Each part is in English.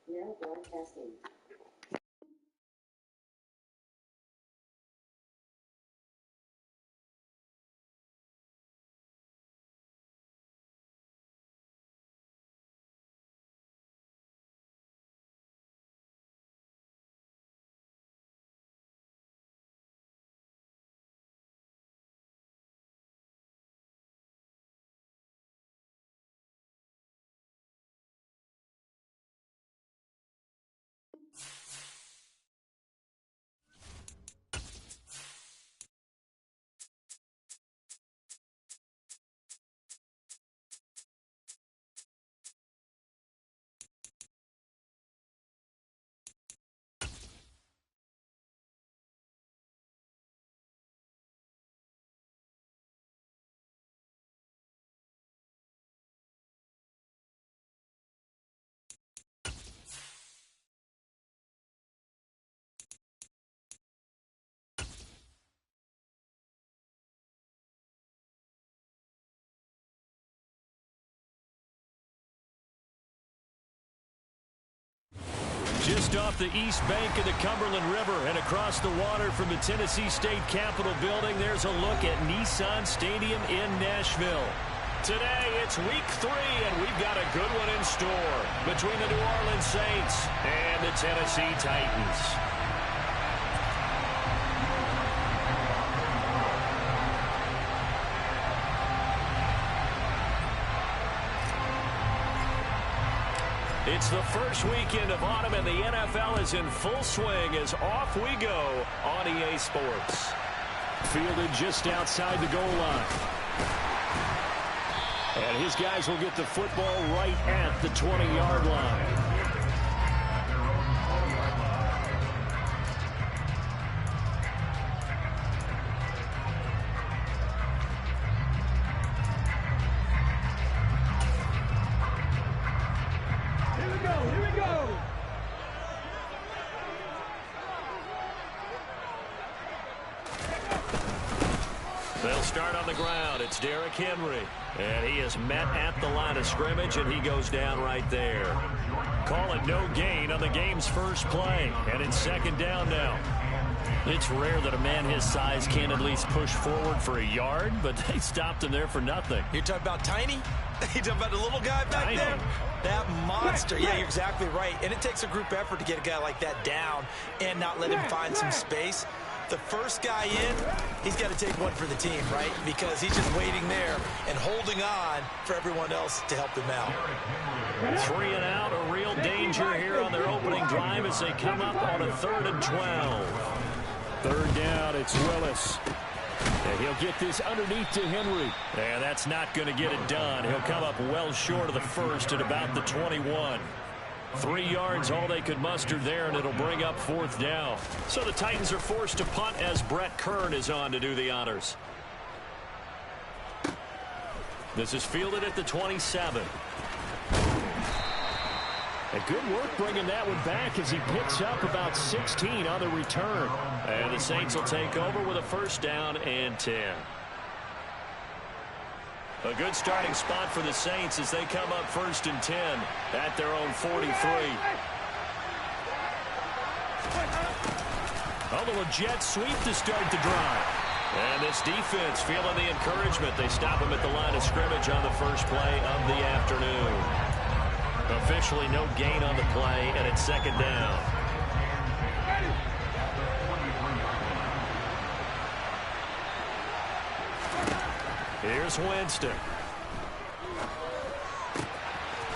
Now broadcasting. Just off the east bank of the Cumberland River and across the water from the Tennessee State Capitol building, there's a look at Nissan Stadium in Nashville. Today, it's week 3, and we've got a good one in store between the New Orleans Saints and the Tennessee Titans. It's the first weekend of autumn, and the NFL is in full swing as off we go on EA Sports. Fielded just outside the goal line. And his guys will get the football right at the 20-yard line. They'll start on the ground. It's Derrick Henry. And he is met at the line of scrimmage, and he goes down right there. Call it no gain on the game's first play. And it's second down now. It's rare that a man his size can at least push forward for a yard, but they stopped him there for nothing. You're talking about Tiny? You're talking about the little guy back there? That monster. Yeah, you're exactly right. And it takes a group effort to get a guy like that down and not let him find some space. The first guy in, he's got to take one for the team, right? Because he's just waiting there and holding on for everyone else to help him out. 3 and out, a real danger here on their opening drive as they come up on a 3rd and 12. Third down, it's Willis. And he'll get this underneath to Henry. And that's not going to get it done. He'll come up well short of the first at about the 21. 3 yards, all they could muster there, and it'll bring up 4th down. So the Titans are forced to punt as Brett Kern is on to do the honors. This is fielded at the 27. And good work bringing that one back as he picks up about 16 on the return. And the Saints will take over with a 1st down and 10. A good starting spot for the Saints as they come up 1st and 10 at their own 43. Although a jet sweep to start the drive. And this defense feeling the encouragement. They stop him at the line of scrimmage on the first play of the afternoon. Officially no gain on the play, and it's 2nd down. Here's Winston.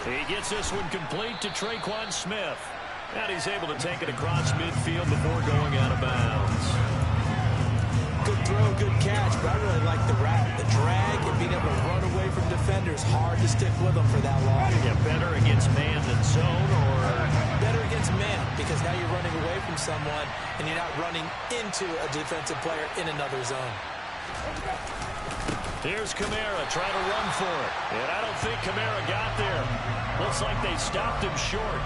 He gets this one complete to Traquan Smith. And he's able to take it across midfield before going out of bounds. Good throw, good catch, but I really like the drag and being able to run away from defenders. Hard to stick with them for that long. Yeah, better against man than zone, or better against man, because now you're running away from someone and you're not running into a defensive player in another zone. Here's Kamara trying to run for it. And I don't think Kamara got there. Looks like they stopped him short.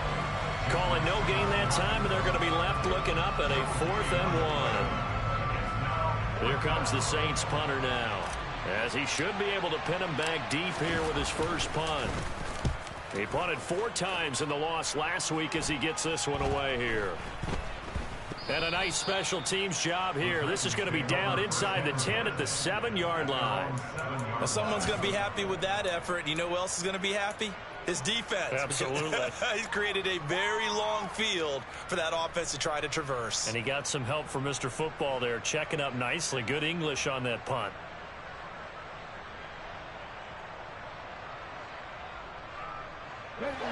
Calling no gain that time, and they're going to be left looking up at a 4th and 1. Here comes the Saints punter now, as he should be able to pin him back deep here with his first punt. He punted 4 times in the loss last week as he gets this one away here. And a nice special teams job here. This is going to be down inside the 10 at the 7-yard line. Well, someone's going to be happy with that effort. You know who else is going to be happy? His defense. Absolutely. He's created a very long field for that offense to try to traverse. And he got some help from Mr. Football there, checking up nicely. Good English on that punt.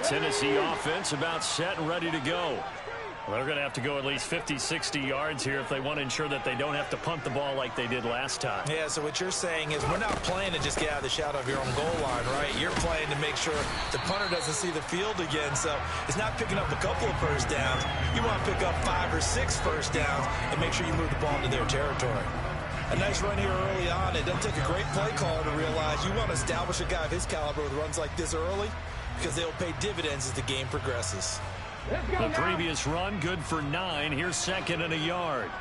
Tennessee offense about set and ready to go. Well, they're going to have to go at least 50, 60 yards here if they want to ensure that they don't have to punt the ball like they did last time. Yeah, so what you're saying is we're not playing to just get out of the shadow of your own goal line, right? You're playing to make sure the punter doesn't see the field again. So it's not picking up a couple of first downs. You want to pick up 5 or 6 first downs and make sure you move the ball into their territory. A nice run here early on. It doesn't take a great play caller to realize you want to establish a guy of his caliber with runs like this early because they'll pay dividends as the game progresses. The previous run good for 9. Here's 2nd and a yard.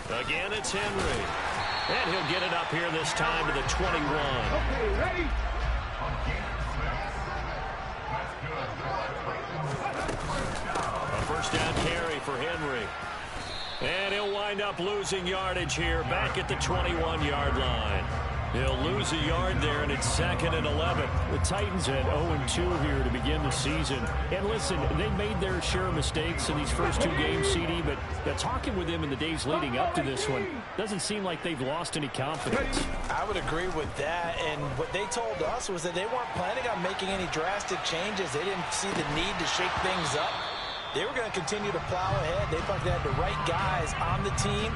Again, it's Henry. And he'll get it up here this time to the 21. Okay, ready? A first down carry for Henry. And he'll wind up losing yardage here back at the 21-yard line. He'll lose a yard there, and it's 2nd and 11. The Titans at 0-2 here to begin the season. And listen, they made their share of mistakes in these first 2 games, CD, but talking with them in the days leading up to this one, doesn't seem like they've lost any confidence. I would agree with that, and what they told us was that they weren't planning on making any drastic changes. They didn't see the need to shake things up. They were going to continue to plow ahead. They thought they had the right guys on the team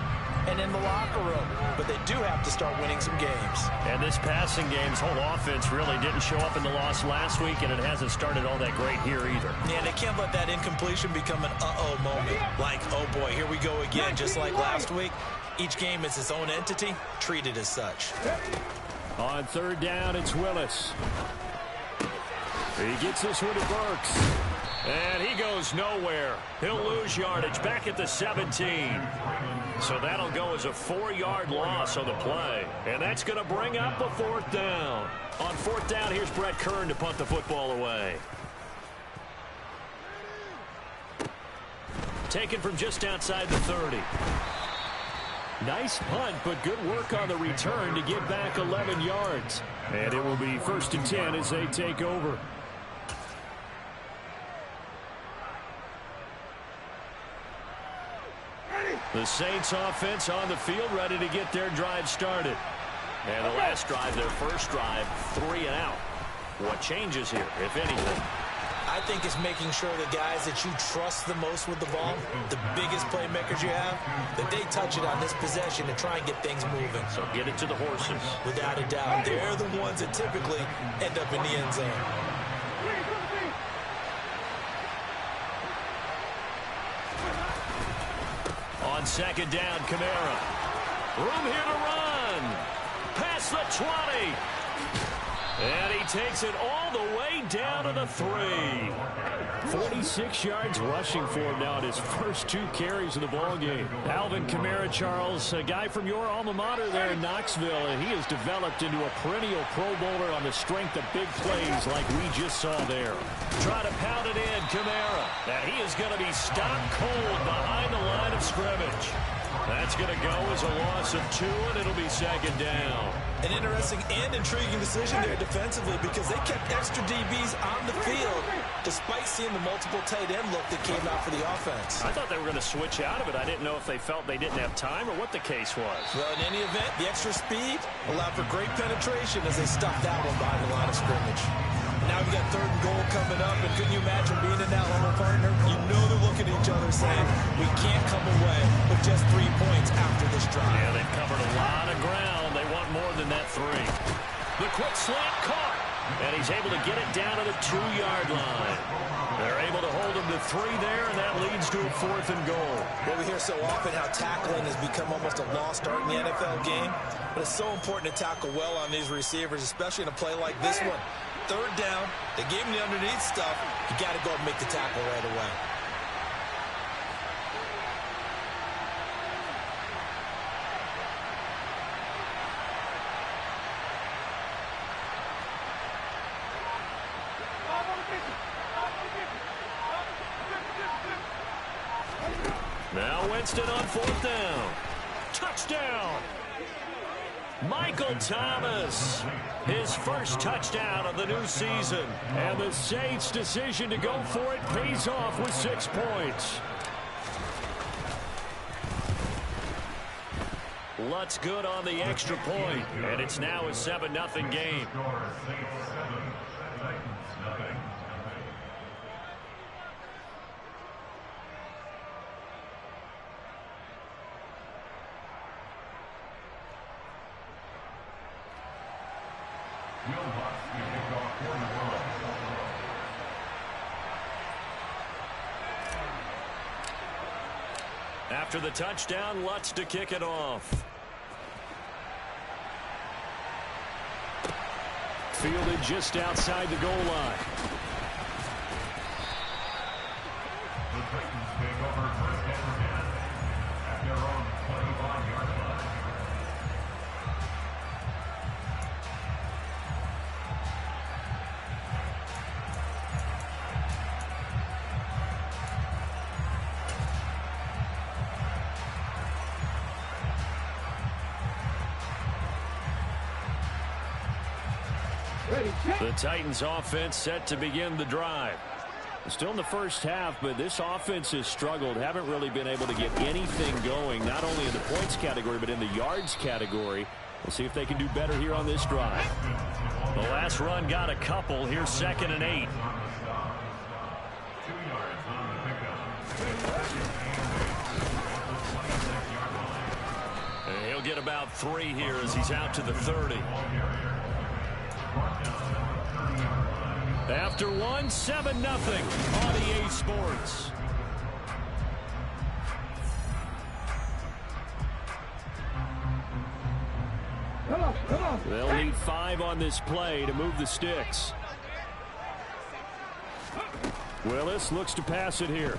and in the locker room, but they do have to start winning some games. And this passing game's whole offense really didn't show up in the loss last week, and it hasn't started all that great here either. Yeah, they can't let that incompletion become an uh-oh moment. Like, oh boy, here we go again, just like last week. Each game is its own entity, treated as such. On 3rd down, it's Willis. He gets this one to Burks. And he goes nowhere. He'll lose yardage back at the 17. So that'll go as a 4-yard loss on the play. And that's going to bring up a 4th down. On 4th down, here's Brett Kern to punt the football away. Taken from just outside the 30. Nice punt, but good work on the return to get back 11 yards. And it will be 1st and 10 as they take over. The Saints offense on the field ready to get their drive started. And the last drive, their first drive, 3 and out. What changes here, if anything? I think it's making sure the guys that you trust the most with the ball, the biggest playmakers you have, that they touch it on this possession and try and get things moving. So get it to the horses. Without a doubt. They're the ones that typically end up in the end zone. On 2nd down, Kamara. Room here to run. Past the 20. And he takes it all the way down to the 3. 46 yards rushing for him now in his first 2 carries of the ballgame. Alvin Kamara, Charles, a guy from your alma mater there in Knoxville, and he has developed into a perennial Pro Bowler on the strength of big plays like we just saw there. Try to pound it in, Kamara. And he is going to be stopped cold behind the line of scrimmage. That's going to go as a loss of 2, and it'll be 2nd down. An interesting and intriguing decision there defensively because they kept extra DBs on the field despite seeing the multiple tight end look that came out for the offense. I thought they were going to switch out of it. I didn't know if they felt they didn't have time or what the case was. Well, in any event, the extra speed allowed for great penetration as they stuffed that one behind the line of scrimmage. Now we got 3rd and goal coming up, and couldn't you imagine being in that level, partner? You know they're looking at each other saying, we can't come away with just 3 points after this drive. Yeah, they've covered a lot of ground. They want more than that 3. The quick slant caught, and he's able to get it down to the 2-yard line. They're able to hold him to 3 there, and that leads to a 4th and goal. Well, we hear so often how tackling has become almost a lost art in the NFL game, but it's so important to tackle well on these receivers, especially in a play like this one. 3rd down, they gave him the underneath stuff. You got to go and make the tackle right away. Winston on 4th down. Touchdown! Michael Thomas, his first touchdown of the new season. And the Saints' decision to go for it pays off with 6 points. Lutz good on the extra point, and it's now a 7-0 game. After the touchdown, Lutz to kick it off. Fielded just outside the goal line. The Titans take over first and 10 at their own 25-yard line. The Titans offense set to begin the drive. Still in the first half, but this offense has struggled. Haven't really been able to get anything going, not only in the points category, but in the yards category. We'll see if they can do better here on this drive. The last run got a couple. Here's 2nd and 8. And he'll get about 3 here as he's out to the 30. After 1, 7-0 on EA Sports. They'll need 5 on this play to move the sticks. Willis looks to pass it here.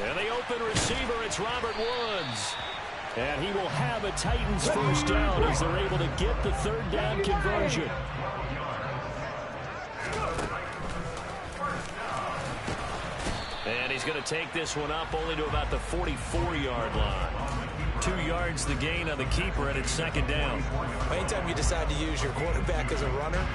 And the open receiver, it's Robert Woods. And he will have a Titans first down as they're able to get the 3rd down conversion. And he's going to take this one up only to about the 44-yard line. 2 yards the gain on the keeper, and it's 2nd down. Anytime you decide to use your quarterback as a runner,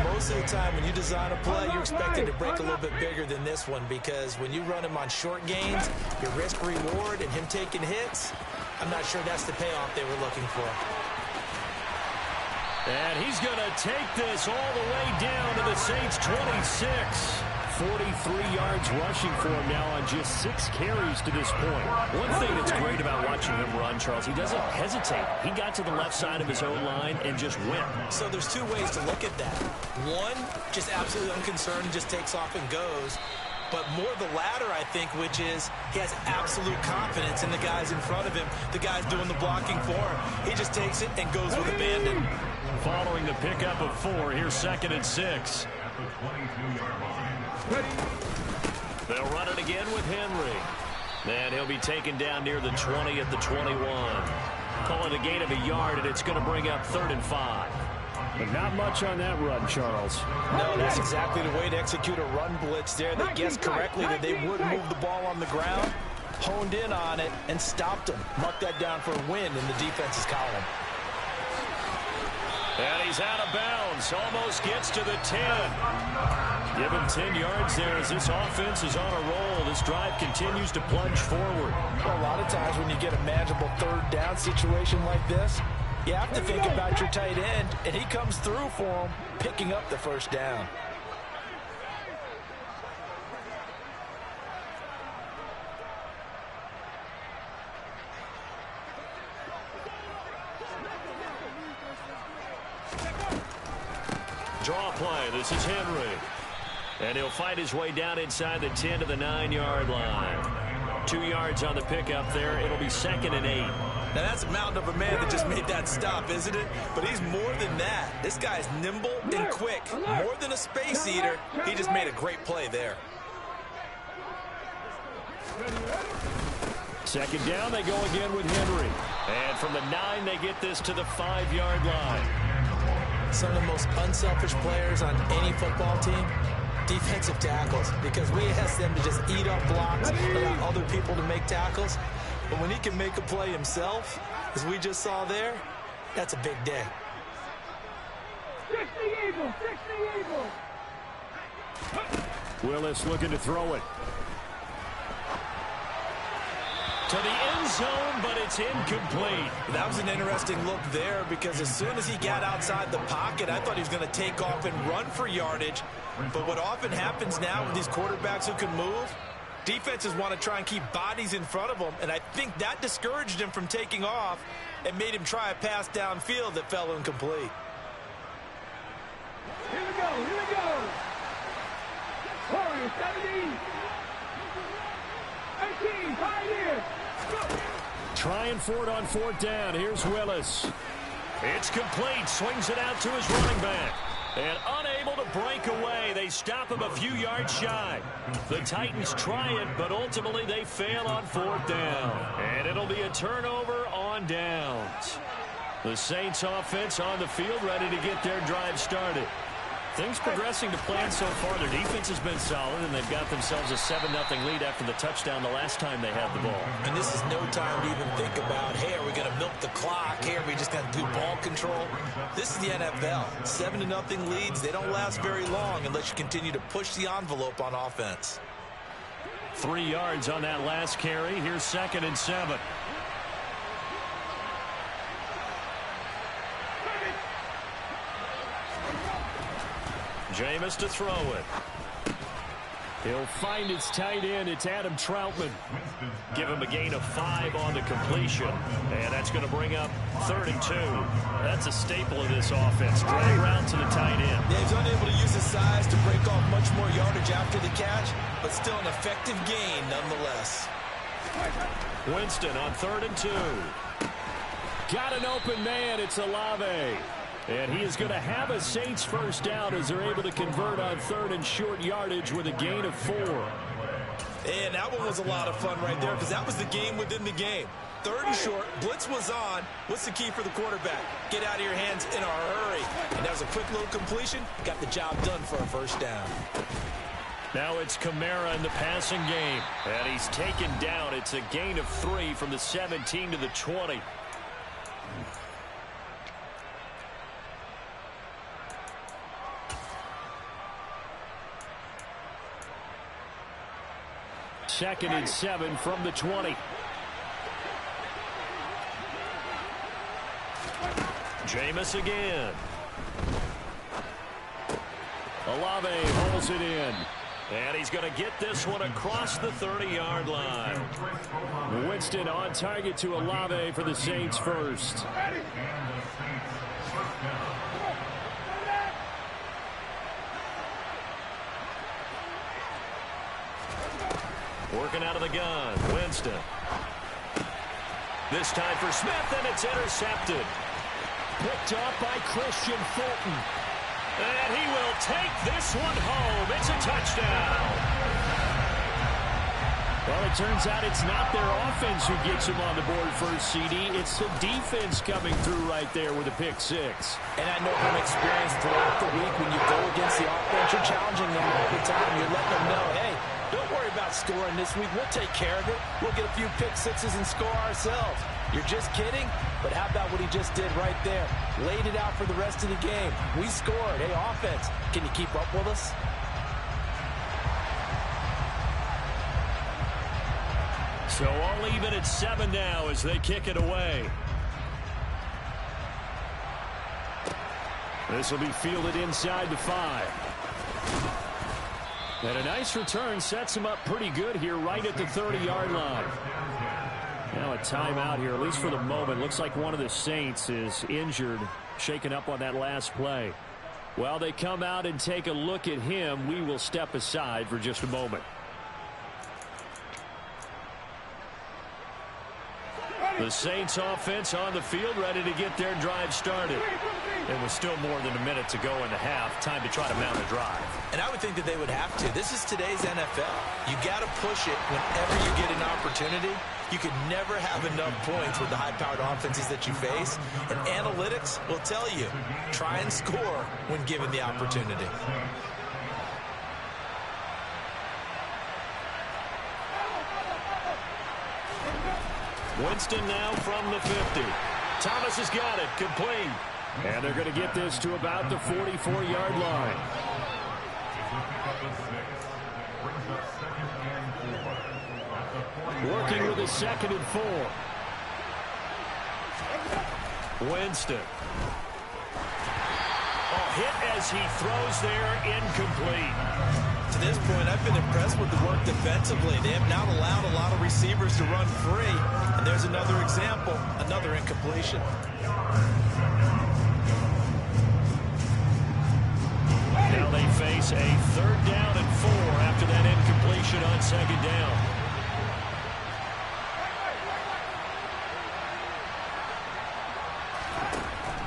most of the time when you design a play, you're expected to break a little bit bigger than this one, because when you run him on short gains, your risk-reward and him taking hits, I'm not sure that's the payoff they were looking for. And he's going to take this all the way down to the Saints' 26. 43 yards rushing for him now on just 6 carries to this point. One thing that's great about watching him run, Charles, he doesn't hesitate. He got to the left side of his own line and just went. So there's 2 ways to look at that. One, just absolutely unconcerned and just takes off and goes. But more the latter, I think, which is he has absolute confidence in the guys in front of him, the guys doing the blocking for him. He just takes it and goes with abandon. Following the pickup of 4, here's 2nd and 6. They'll run it again with Henry. And he'll be taken down near the 20 at the 21. Call it a gain of a yard, and it's going to bring up 3rd and 5. But not much on that run, Charles. No, that's exactly the way to execute a run blitz there. They guessed correctly that they would move the ball on the ground, honed in on it, and stopped him. Marked that down for a win in the defense's column. And he's out of bounds. Almost gets to the 10. Give him 10 yards there as this offense is on a roll. This drive continues to plunge forward. Well, a lot of times when you get a manageable 3rd down situation like this, you have to think about your tight end, and he comes through for him, picking up the 1st down. Draw play. This is Henry. And he'll fight his way down inside the 10 to the 9-yard line. 2 yards on the pickup there. It'll be 2nd and 8. Now, that's a mountain of a man that just made that stop, isn't it? But he's more than that. This guy's nimble and quick. More than a space eater. He just made a great play there. 2nd down, they go again with Henry. And from the 9, they get this to the 5-yard line. Some of the most unselfish players on any football team, Defensive tackles, because we ask them to just eat up blocks, allow other people to make tackles. But when he can make a play himself, as we just saw there, that's a big day. 60 Eagles, 60 Eagles. Willis looking to throw it. To the end zone, but it's incomplete. That was an interesting look there, because as soon as he got outside the pocket, I thought he was going to take off and run for yardage. But what often happens now with these quarterbacks who can move, defenses want to try and keep bodies in front of them, and I think that discouraged him from taking off and made him try a pass downfield that fell incomplete. Here we go, here we go. Warriors, 17. 18, Pioneers. Trying for it on fourth down. Here's Willis. It's complete. Swings it out to his running back. And unable to break away. They stop him a few yards shy. The Titans try it, but ultimately they fail on fourth down. And it'll be a turnover on downs. The Saints offense on the field, ready to get their drive started. Things progressing to plan so far. Their defense has been solid, and they've got themselves a 7-0 lead after the touchdown the last time they had the ball. And this is no time to even think about, hey, are we going to milk the clock? Hey, are we just going to do ball control? This is the NFL. 7-0 leads, they don't last very long unless you continue to push the envelope on offense. 3 yards on that last carry. Here's 2nd and 7. Jameis to throw it. He'll find his tight end. It's Adam Troutman. Give him a gain of 5 on the completion. And that's going to bring up 3rd and 2. That's a staple of this offense. Drag route to the tight end. Yeah, he's unable to use his size to break off much more yardage after the catch, but still an effective gain nonetheless. Winston on 3rd and 2. Got an open man. It's Olave. And he is going to have a Saints first down as they're able to convert on 3rd and short yardage with a gain of 4. And that one was a lot of fun right there, because that was the game within the game. 3rd and short, blitz was on. What's the key for the quarterback? Get out of your hands in a hurry. And that was a quick little completion. Got the job done for a first down. Now it's Kamara in the passing game. And he's taken down. It's a gain of 3 from the 17 to the 20. Second and 7 from the 20. Jameis again. Olave holds it in. And he's going to get this one across the 30-yard line. Winston on target to Olave for the Saints first. Working out of the gun, Winston. This time for Smith, and it's intercepted. Picked off by Christian Fulton. And he will take this one home. It's a touchdown. Well, it turns out it's not their offense who gets him on the board first, CD. It's the defense coming through right there with a pick 6. And I know from experience throughout the week, when you go against the offense, you're challenging them all the time. You're letting them know, hey, don't worry about scoring this week. We'll take care of it. We'll get a few pick 6s and score ourselves. You're just kidding? But how about what he just did right there? Laid it out for the rest of the game. We scored. Hey, offense, can you keep up with us? So all even at 7 now as they kick it away. This will be fielded inside the 5. And a nice return sets him up pretty good here right at the 30-yard line. Now a timeout here, at least for the moment. Looks like one of the Saints is injured, shaken up on that last play. While they come out and take a look at him, we will step aside for just a moment. The Saints offense on the field, ready to get their drive started. And with still more than a minute to go in the half, time to try to mount a drive. And I would think that they would have to. This is today's NFL. You got to push it whenever you get an opportunity. You can never have enough points with the high-powered offenses that you face. And analytics will tell you, try and score when given the opportunity. Winston now from the 50. Thomas has got it, complete. And they're going to get this to about the 44-yard line. Working with a 2nd and 4. Winston. Oh, hit as he throws there, incomplete. To this point, I've been impressed with the work defensively. They have not allowed a lot of receivers to run free. And there's another example, another incompletion. Now they face a 3rd down and 4 after that incompletion on 2nd down.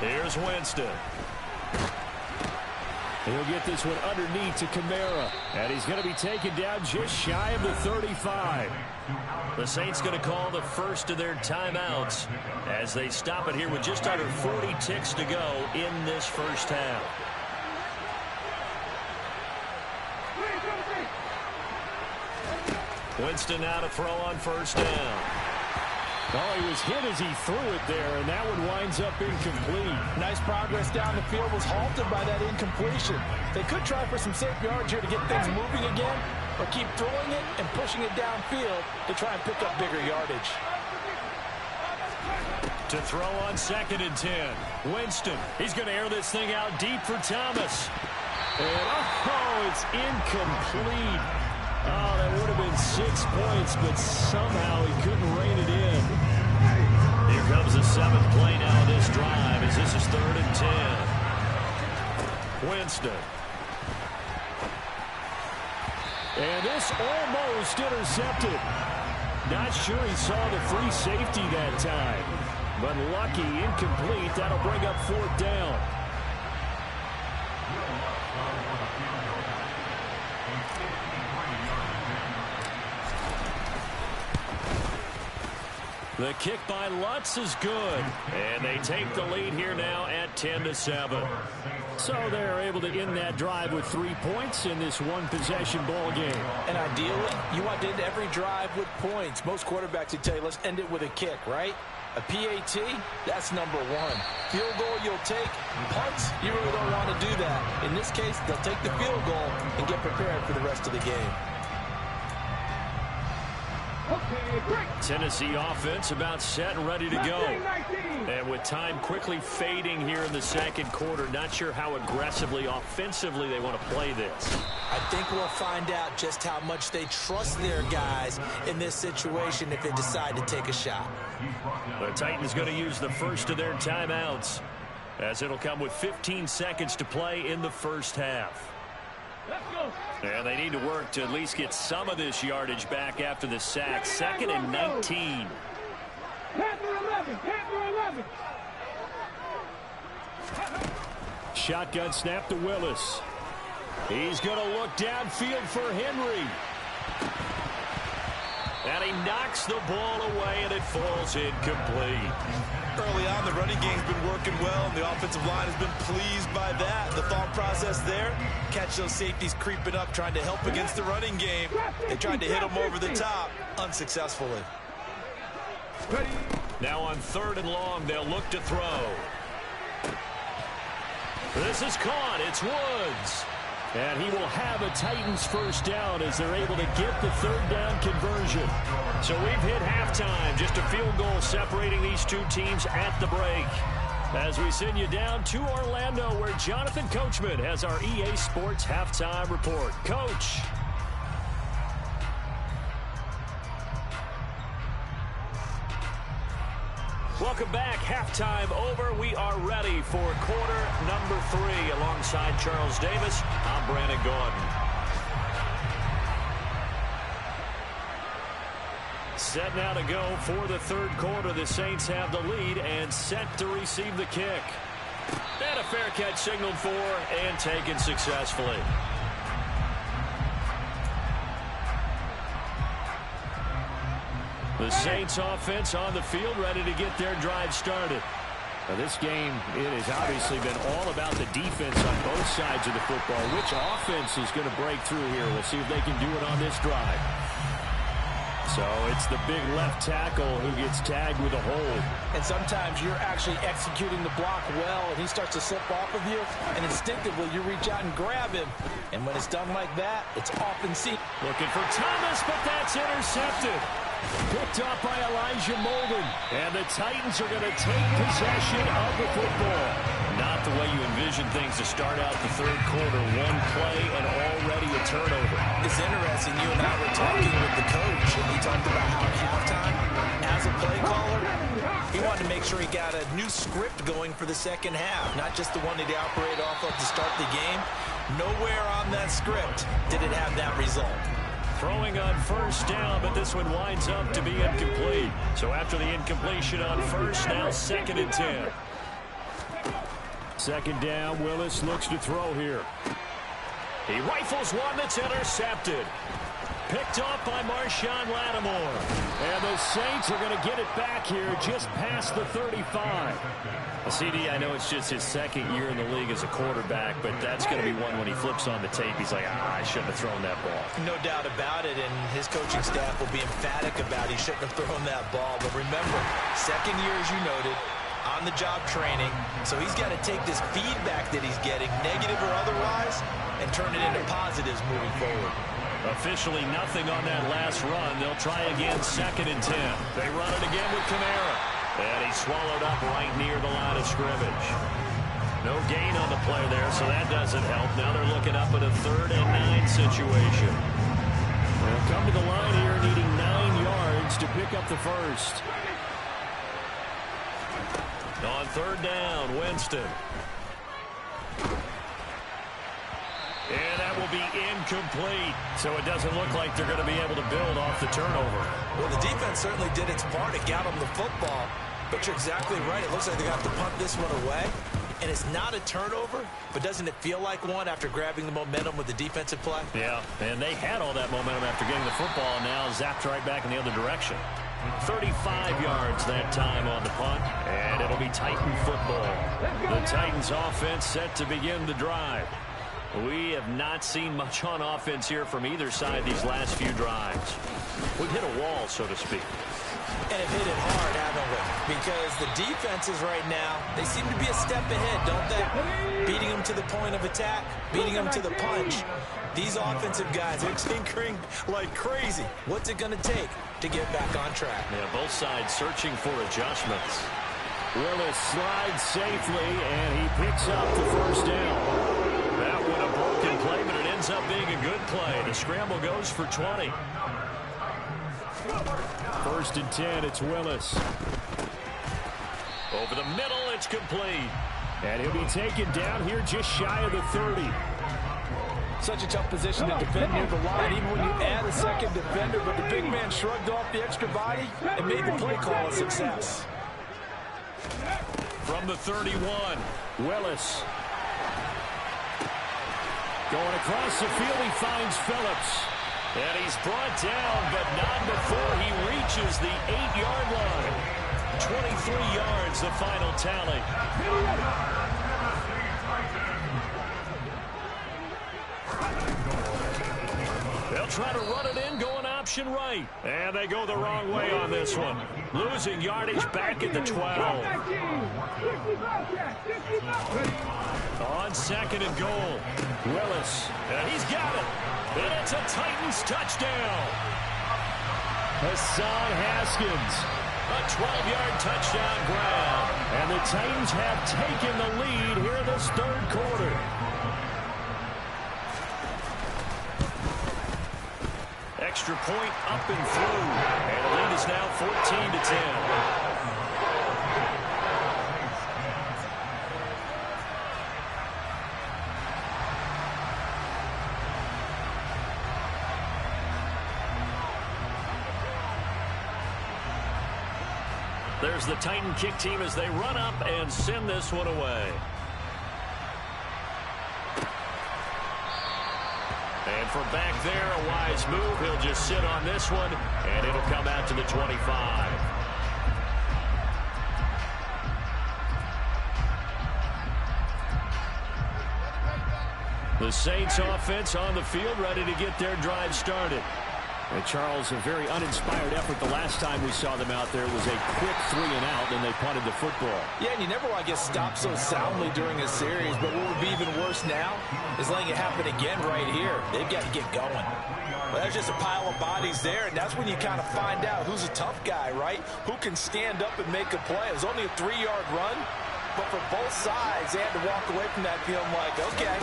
Here's Winston. He'll get this one underneath to Kamara. And he's going to be taken down just shy of the 35. The Saints going to call the first of their timeouts as they stop it here with just under 40 ticks to go in this first half. Winston now to throw on 1st down. Oh, he was hit as he threw it there, and that one winds up incomplete. Nice progress down the field was halted by that incompletion. They could try for some safe yards here to get things moving again, or keep throwing it and pushing it downfield to try and pick up bigger yardage. To throw on 2nd and 10. Winston, he's going to air this thing out deep for Thomas. And, oh, it's incomplete. Oh, that would have been 6 points, but somehow he couldn't rein it in. Here comes the 7th play now of this drive as this is 3rd and 10. Winston. And this almost intercepted. Not sure he saw the free safety that time. But lucky, incomplete. That'll bring up 4th down. The kick by Lutz is good. And they take the lead here now at 10-7. So they're able to end that drive with 3 points in this one-possession ball game. And ideally, you want to end every drive with points. Most quarterbacks would tell you, let's end it with a kick, right? A PAT, that's #1. Field goal you'll take. Punts, you really don't want to do that. In this case, they'll take the field goal and get prepared for the rest of the game. Tennessee offense about set and ready to go. And with time quickly fading here in the 2nd quarter, not sure how aggressively, offensively they want to play this. I think we'll find out just how much they trust their guys in this situation if they decide to take a shot. The Titans going to use the first of their timeouts as it'll come with 15 seconds to play in the first half. And they need to work to at least get some of this yardage back after the sack. 2nd and 19. Shotgun snap to Willis. He's going to look downfield for Henry. And he knocks the ball away, and it falls incomplete. Early on, the running game's been working well, and the offensive line has been pleased by that. The thought process there, catch those safeties creeping up, trying to help against the running game. They tried to hit them over the top, unsuccessfully. Now on 3rd and long, they'll look to throw. This is caught. It's Woods. And he will have a Titans first down as they're able to get the 3rd down conversion. So we've hit halftime. Just a field goal separating these two teams at the break. As we send you down to Orlando, where Jonathan Coachman has our EA Sports halftime report. Coach. Welcome back. Halftime over. We are ready for quarter number 3. Alongside Charles Davis, I'm Brandon Gordon. Set now to go for the 3rd quarter. The Saints have the lead and set to receive the kick. And a fair catch signaled for and taken successfully. The Saints offense on the field, ready to get their drive started. Now this game, it has obviously been all about the defense on both sides of the football. Which offense is going to break through here? We'll see if they can do it on this drive. So it's the big left tackle who gets tagged with a hold. And sometimes you're actually executing the block well, and he starts to slip off of you, and instinctively you reach out and grab him. And when it's done like that, it's often seen. Looking for Thomas, but that's intercepted. Picked off by Elijah Molden. And the Titans are going to take possession of the football. Not the way you envision things to start out the third quarter. One play and already a turnover. It's interesting. You and I were talking with the coach, and he talked about how at halftime, as a play caller, he wanted to make sure he got a new script going for the second half, not just the one that he operated off of to start the game. Nowhere on that script did it have that result. Throwing on first down, but this one winds up to be incomplete. So after the incompletion on first, now 2nd and 10. Second down, Willis looks to throw here. He rifles one that's intercepted. Picked off by Marshawn Lattimore. And the Saints are going to get it back here just past the 35. Well, CD, I know it's just his second year in the league as a quarterback, but that's going to be one when he flips on the tape. He's like, I shouldn't have thrown that ball. No doubt about it, and his coaching staff will be emphatic about he shouldn't have thrown that ball. But remember, second year, as you noted, on-the-job training, so he's got to take this feedback that he's getting, negative or otherwise, and turn it into positives moving forward. Officially nothing on that last run. They'll try again, 2nd and 10. They run it again with Kamara. And he swallowed up right near the line of scrimmage. No gain on the play there, so that doesn't help. Now they're looking up at a 3rd and 9 situation. They'll come to the line here needing 9 yards to pick up the first. On 3rd down, Winston. And that will be incomplete. So it doesn't look like they're going to be able to build off the turnover. Well, the defense certainly did its part. It got them the football. But you're exactly right. It looks like they got to punt this one away. And it's not a turnover, but doesn't it feel like one after grabbing the momentum with the defensive play? Yeah, and they had all that momentum after getting the football, and now zapped right back in the other direction. 35 yards that time on the punt, and it'll be Titan football. The Titans offense set to begin the drive. We have not seen much on offense here from either side these last few drives. We've hit a wall, so to speak. And have hit it hard, haven't we? Because the defenses right now, they seem to be a step ahead, don't they? Beating them to the point of attack, beating them to the punch. These offensive guys are tinkering like crazy. What's it going to take to get back on track? Yeah, both sides searching for adjustments. Willis slides safely, and he picks up the first down. That one a broken play, but it ends up being a good play. The scramble goes for 20. 1st and 10, it's Willis. Over the middle, it's complete. And he'll be taken down here just shy of the 30. Such a tough position to defend near the line, even when you add a second defender, but the big man shrugged off the extra body and made the play call a success. From the 31, Willis. Going across the field, he finds Phillips. And he's brought down, but not before he reaches the 8-yard line. 23 yards, the final tally. They'll try to run it in, going option right. And they go the wrong way on this one. Losing yardage back at the 12. On 2nd and goal, Willis. And he's got it. And it's a Titans touchdown. Hassan Haskins. A 12-yard touchdown grab. And the Titans have taken the lead here in this 3rd quarter. Extra point up and through. And the lead is now 14-10. There's the Titan kick team as they run up and send this one away. And from back there, a wise move. He'll just sit on this one, and it'll come out to the 25. The Saints offense on the field, ready to get their drive started. And Charles, a very uninspired effort the last time we saw them out there. It was a quick 3-and-out, and they punted the football. Yeah, and you never want to get stopped so soundly during a series, but what would be even worse now is letting it happen again right here. They've got to get going. Well, there's just a pile of bodies there, and that's when you kind of find out who's a tough guy, right? Who can stand up and make a play. It was only a 3-yard run, but for both sides, they had to walk away from that feeling like, okay,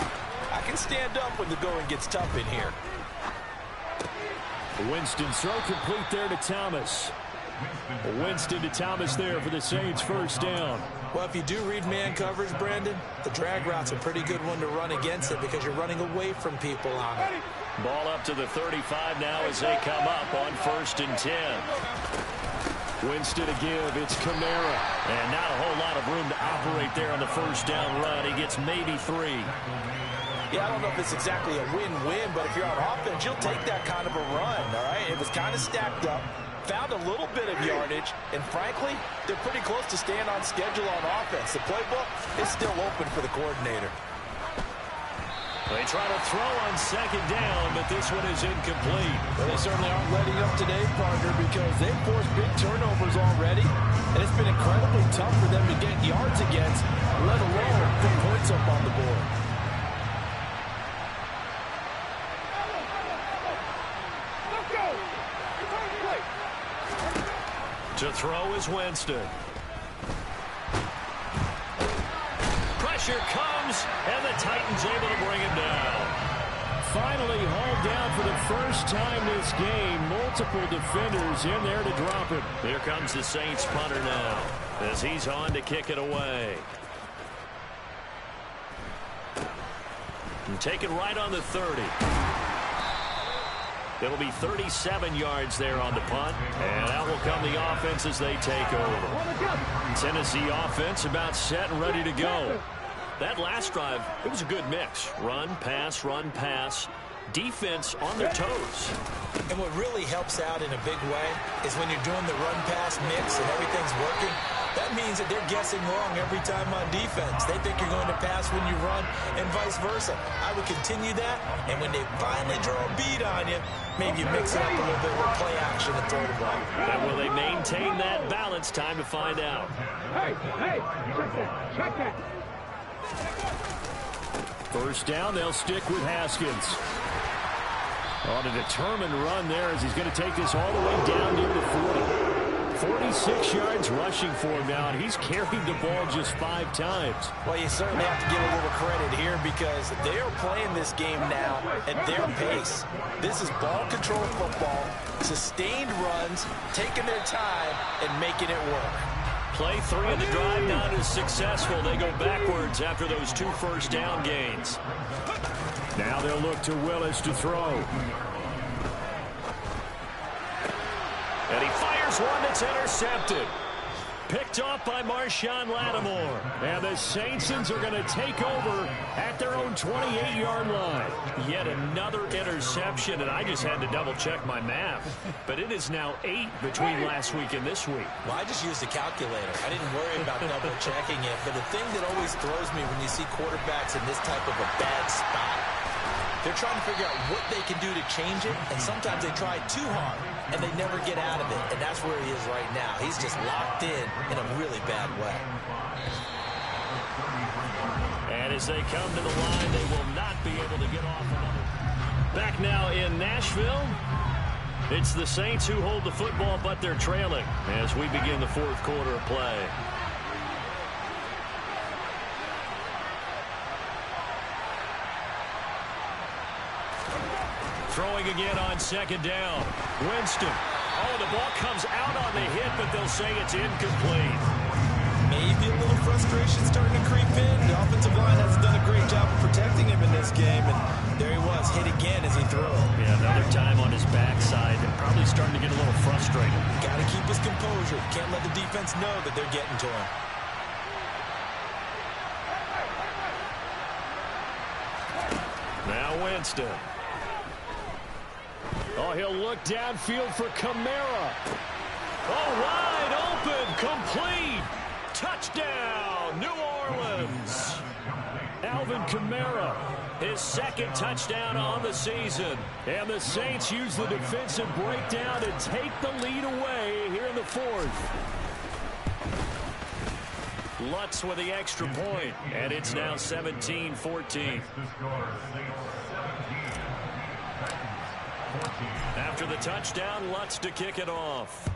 I can stand up when the going gets tough in here. Winston throw complete there to Thomas. Winston to Thomas there for the Saints' first down. Well, if you do read man coverage, Brandon, the drag route's a pretty good one to run against it because you're running away from people on it. Ball up to the 35 now as they come up on 1st and 10. Winston to give. It's Kamara. And not a whole lot of room to operate there on the first down run. He gets maybe 3. Yeah, I don't know if it's exactly a win-win, but if you're on offense, you'll take that kind of a run, all right? It was kind of stacked up, found a little bit of yardage, and frankly, they're pretty close to staying on schedule on offense. The playbook is still open for the coordinator. They try to throw on 2nd down, but this one is incomplete. Well, they certainly aren't letting up today, partner, because they've forced big turnovers already, and it's been incredibly tough for them to get yards against, let alone put points up on the board. To throw is Winston. Pressure comes, and the Titans able to bring him down. Finally hauled down for the first time this game. Multiple defenders in there to drop it. Here comes the Saints punter now as he's on to kick it away. And take it right on the 30. It'll be 37 yards there on the punt, and out will come the offense as they take over. Tennessee offense about set and ready to go. That last drive, it was a good mix. Run, pass, defense on their toes. And what really helps out in a big way is when you're doing the run-pass mix and everything's working, that means that they're guessing wrong every time on defense. They think you're going to pass when you run and vice versa. I would continue that, and when they finally draw a beat on you, maybe you mix it up a little bit with play action and throw the ball. And will they maintain that balance? Time to find out. Hey, check that. First down, they'll stick with Haskins. On a determined run there as he's going to take this all the way down near the 40. 46 yards rushing for him now, and he's carried the ball just 5 times. Well, you certainly have to give a little credit here because they are playing this game now at their pace. This is ball control football, sustained runs, taking their time, and making it work. Play 3 of the drive not as successful. They go backwards after those 2 first down gains. Now they'll look to Willis to throw. And he fires one that's intercepted. Picked off by Marshawn Lattimore. And the Saintsons are going to take over at their own 28-yard line. Yet another interception, and I just had to double-check my math. But it is now 8 between last week and this week. Well, I just used a calculator. I didn't worry about double-checking it. But the thing that always throws me when you see quarterbacks in this type of a bad spot, they're trying to figure out what they can do to change it, and sometimes they try too hard, and they never get out of it, and that's where he is right now. He's just locked in a really bad way. And as they come to the line, they will not be able to get off another. Back now in Nashville, it's the Saints who hold the football, but they're trailing as we begin the 4th quarter of play. Throwing again on 2nd down. Winston. Oh, the ball comes out on the hit, but they'll say it's incomplete. Maybe a little frustration starting to creep in. The offensive line hasn't done a great job of protecting him in this game, and there he was, hit again as he threw it. Yeah, another time on his backside, and probably starting to get a little frustrated. Got to keep his composure. Can't let the defense know that they're getting to him. Now Winston. Oh, he'll look downfield for Kamara. Oh, wide open, complete. Touchdown, New Orleans. Alvin Kamara his second touchdown on the season. And the Saints use the defensive breakdown to take the lead away here in the fourth. Lutz with the extra point, and it's now 17-14. After the touchdown, Lutz to kick it off.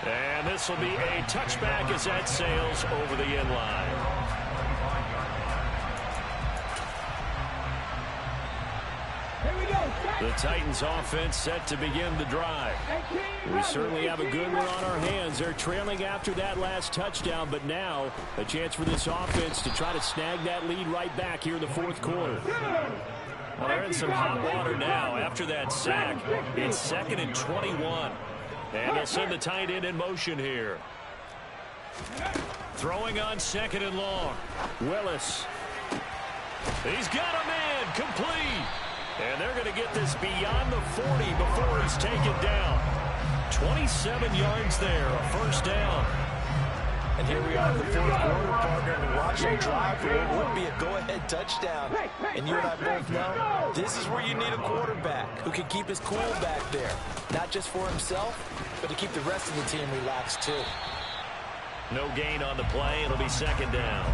And this will be a touchback as that sails over the end line. The Titans offense set to begin the drive. We certainly have a good one on our hands. They're trailing after that last touchdown, but now a chance for this offense to try to snag that lead right back here in the fourth quarter. Well, they're in some hot water now after that sack. It's 2nd and 21. And they'll send the tight end in motion here. Throwing on 2nd and long. Willis. He's got a man complete. And they're going to get this beyond the 40 before he's taken down. 27 yards there, a first down. And here we are in the fourth quarter, partner, and watching drive where it would be a go-ahead touchdown. And you and I both know this is where you need a quarterback who can keep his cool back there. Not just for himself, but to keep the rest of the team relaxed too. No gain on the play. It'll be 2nd down.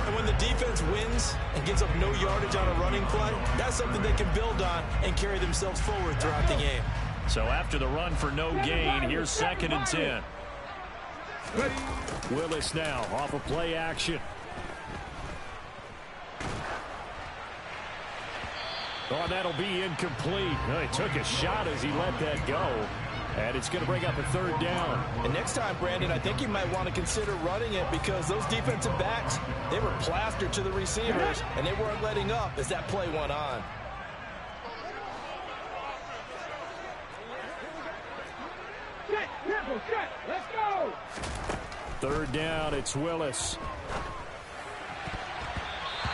And when the defense wins and gets up no yardage on a running play, that's something they can build on and carry themselves forward throughout the game. So after the run for no gain, here's 2nd and 10. Willis now off of play action. Oh, that'll be incomplete. Oh, he took a shot as he let that go. And it's going to bring up a 3rd down. And next time, Brandon, I think you might want to consider running it because those defensive backs, they were plastered to the receivers, and they weren't letting up as that play went on. Let's go! 3rd down, it's Willis.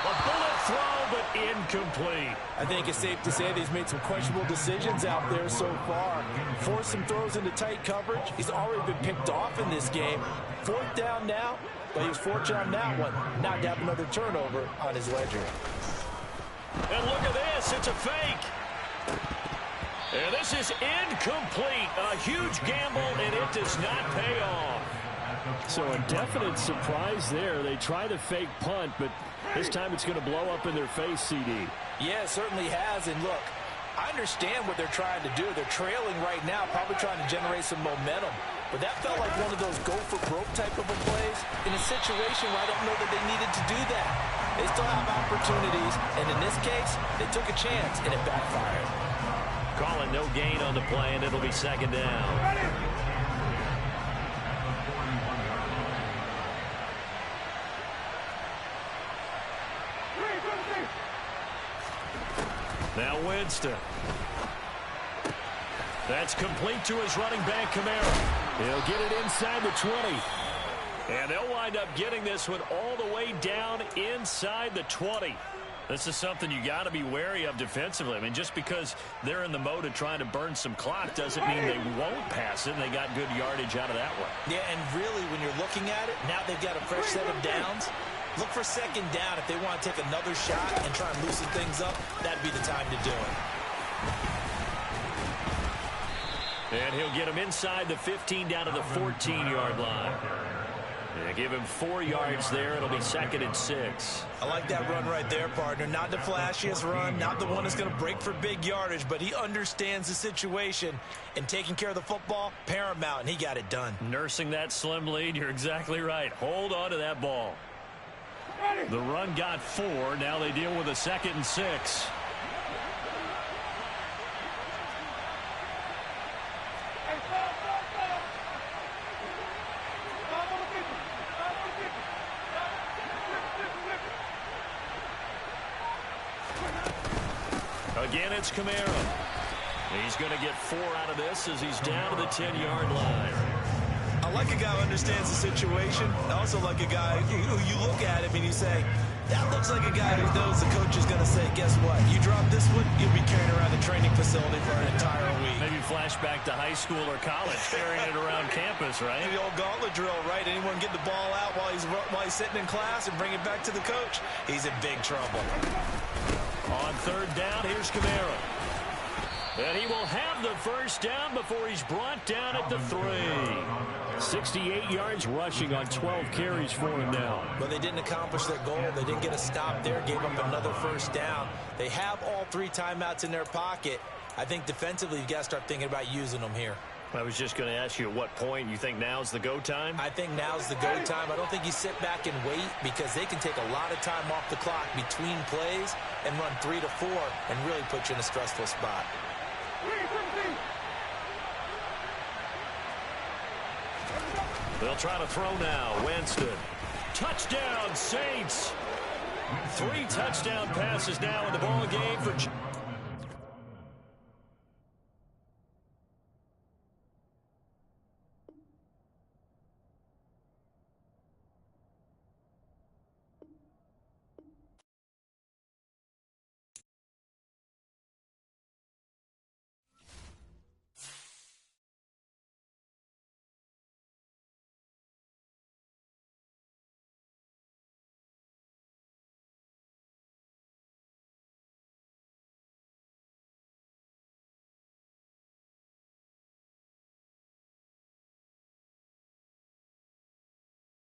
A bullet throw, but incomplete. I think it's safe to say that he's made some questionable decisions out there so far. Forced some throws into tight coverage. He's already been picked off in this game. 4th down now, but he was fortunate on that one. Not to have another turnover on his ledger. And look at this, it's a fake. And this is incomplete. A huge gamble, and it does not pay off. So a definite surprise there. They try the fake punt, but this time it's going to blow up in their face, CD. Yeah, it certainly has. And look, I understand what they're trying to do. They're trailing right now, probably trying to generate some momentum. But that felt like one of those go-for-broke type of a plays in a situation where I don't know that they needed to do that. They still have opportunities, and in this case, they took a chance, and it backfired. Calling no gain on the play, and it'll be 2nd down. Now Winston. That's complete to his running back, Kamara. He'll get it inside the 20. And they'll wind up getting this one all the way down inside the 20. This is something you got to be wary of defensively. I mean, just because they're in the mode of trying to burn some clock doesn't mean they won't pass it, and they got good yardage out of that one. Yeah, and really, when you're looking at it, now they've got a fresh set of downs. Look for 2nd down. If they want to take another shot and try and loosen things up, that'd be the time to do it. And he'll get him inside the 15 down to the 14-yard line. And give him 4 yards there. It'll be 2nd and 6. I like that run right there, partner. Not the flashiest run, not the one that's going to break for big yardage, but he understands the situation, and taking care of the football, paramount, and he got it done. Nursing that slim lead, you're exactly right. Hold on to that ball. The run got 4. Now they deal with a 2nd and 6. Again, it's Kamara. He's going to get 4 out of this as he's down to the 10-yard line. I like a guy who understands the situation. I also like a guy who you look at him and you say, That looks like a guy who knows the coach is going to say, guess what? You drop this one, you'll be carrying around the training facility for an entire week. Maybe flashback to high school or college, carrying it around campus, right? The old gauntlet drill, right? Anyone get the ball out while he's sitting in class and bring it back to the coach? He's in big trouble. On third down, here's Camara. And he will have the first down before he's brought down at the 3. 68 yards rushing on 12 carries for him now. But they didn't accomplish their goal. They didn't get a stop there, gave up another first down. They have all 3 timeouts in their pocket. I think defensively, you've got to start thinking about using them here. I was just going to ask you at what point you think now's the go time? I think now's the go time. I don't think you sit back and wait because they can take a lot of time off the clock between plays and run 3 to 4 and really put you in a stressful spot. They'll try to throw now. Winston. Touchdown, Saints. 3 touchdown passes now in the ball game for